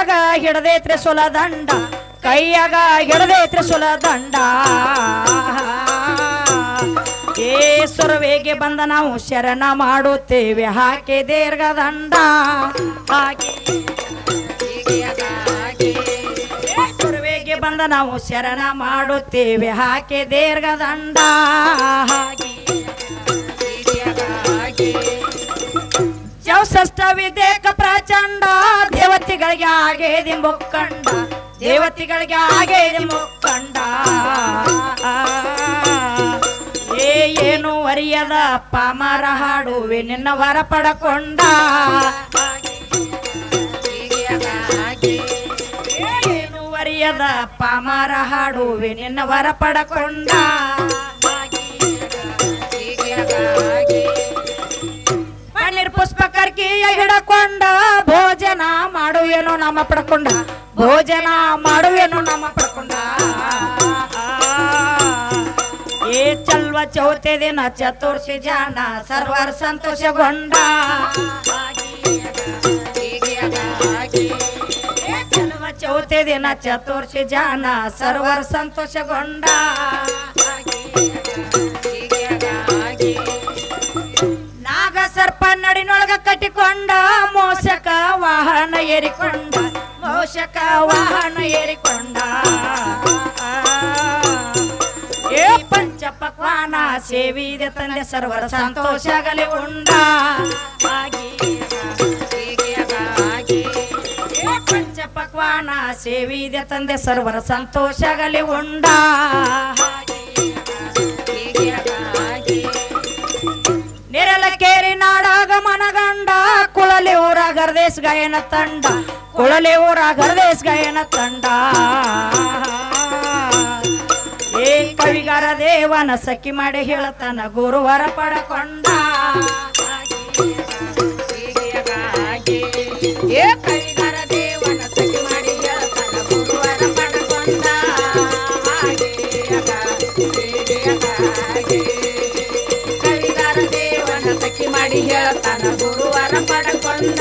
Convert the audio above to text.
ಕೈಯಾಗ ಹಿಡದೆ ತ್ರಿಶೂಲ ದಂಡ ಕೈಯಾಗ ಹಿಡದೆ ತ್ರಿಶೂಲ ದಂಡ ಏ ಸುರವೇಗೆ ಬಂದ ನಾವು ಶರಣ ಮಾಡುತ್ತೇವೆ ಹಾಕಿ ದೀರ್ಘ ದಂಡ ಹಾಗೆ ಸುರವೇಗೆ ಬಂದ ನಾವು ಶರಣ ಮಾಡುತ್ತೇವೆ ಹಾಕಿ ದೀರ್ಘ ದಂಡ ಹಾಗೆ ಚೌಸಷ್ಟ ವಿದೇಕ ಪ್ರಚಂಡ ದೇವತೆಗಳಿಗೆ ಆಗೇದಿ ಮುಕ್ಕಂಡ ದೇವತೆಗಳಿಗೆ ಆಗೇದಿ ಮುಕ್ಕಂಡ ಏನು ಅರಿಯದ ಪಾಮರ ಹಾಡುವೆ ನಿನ್ನ ವರ ಪಡಕೊಂಡ ಏನು ಅರಿಯದ ಪಾಮರ ಹಾಡುವೆ ನಿನ್ನ ವರ ಪಡಕೊಂಡ ಪನ್ನೀರ್ ಪುಷ್ಪ ಕರ್ಕಿಯ ಹಿಡಕೊಂಡ ಭೋಜನ ಮಾಡುವೇನು ನಮ್ಮ ಪಡ್ಕೊಂಡ ಭೋಜನ ಮಾಡುವೇನು ನಮ್ಮ ಪಡ್ಕೊಂಡ ಏ ಚಲ್ವ ಚೌತೆ ದಿನ ಚತುರ್ಸಿ ಜಾನ ಸರ್ವರ್ ಸಂತೋಷಗೊಂಡ ಚಲ್ವ ಚೌತೆ ದಿನ ಚತುರ್ಸಿ ಜಾನ ಸರ್ವರ್ ಸಂತೋಷಗೊಂಡ ನಾಗ ಸರ್ಪ ನಡಿನೊಳಗ ಕಟ್ಟಿಕೊಂಡ ಮೋಷಕ ವಾಹನ ಏರಿಕೊಂಡ ಮೋಷಕ ವಾಹನ ಏರಿಕೊಂಡ ಏ ಪಂಚ ಪಕ್ವಾನ ಸೇವಿದೆ ತಂದೆ ಸರ್ವರ ಸಂತೋಷಗಲಿ ಉಂಡ ಪಂಚ ಪಕ್ವಾನ ಸೇವಿದೆ ತಂದೆ ಸರ್ವರ ಸಂತೋಷಗಲಿ ಉಂಡ ನೆರಳ ಕೇರಿ ನಾಡಾಗ ಮನಗಂಡ ಕುಳಲಿ ಊರ ಗರ್ದೇಶ್ ಗಾಯನ ತಂಡ ಕುಳಲಿ ಊರ ಗರ್ದೇಶ್ ಗಾಯನ ತಂಡ ಏ ಕವಿಗಾರ ದೇವನ ಸಖಿ ಮಾಡಿ ಹೇಳತನ ಗುರುವರ ಪಡಕೊಂಡ ಏ ಕವಿಗಾರ ದೇವನ ಸಖಿ ಮಾಡಿ ಹೇಳತನ ಗುರುವರ ಪಡಕೊಂಡ ಕವಿಗಾರ ದೇವನ ಸಖಿ ಮಾಡಿ ಹೇಳತನ ಗುರುವರ ಪಡಕೊಂಡ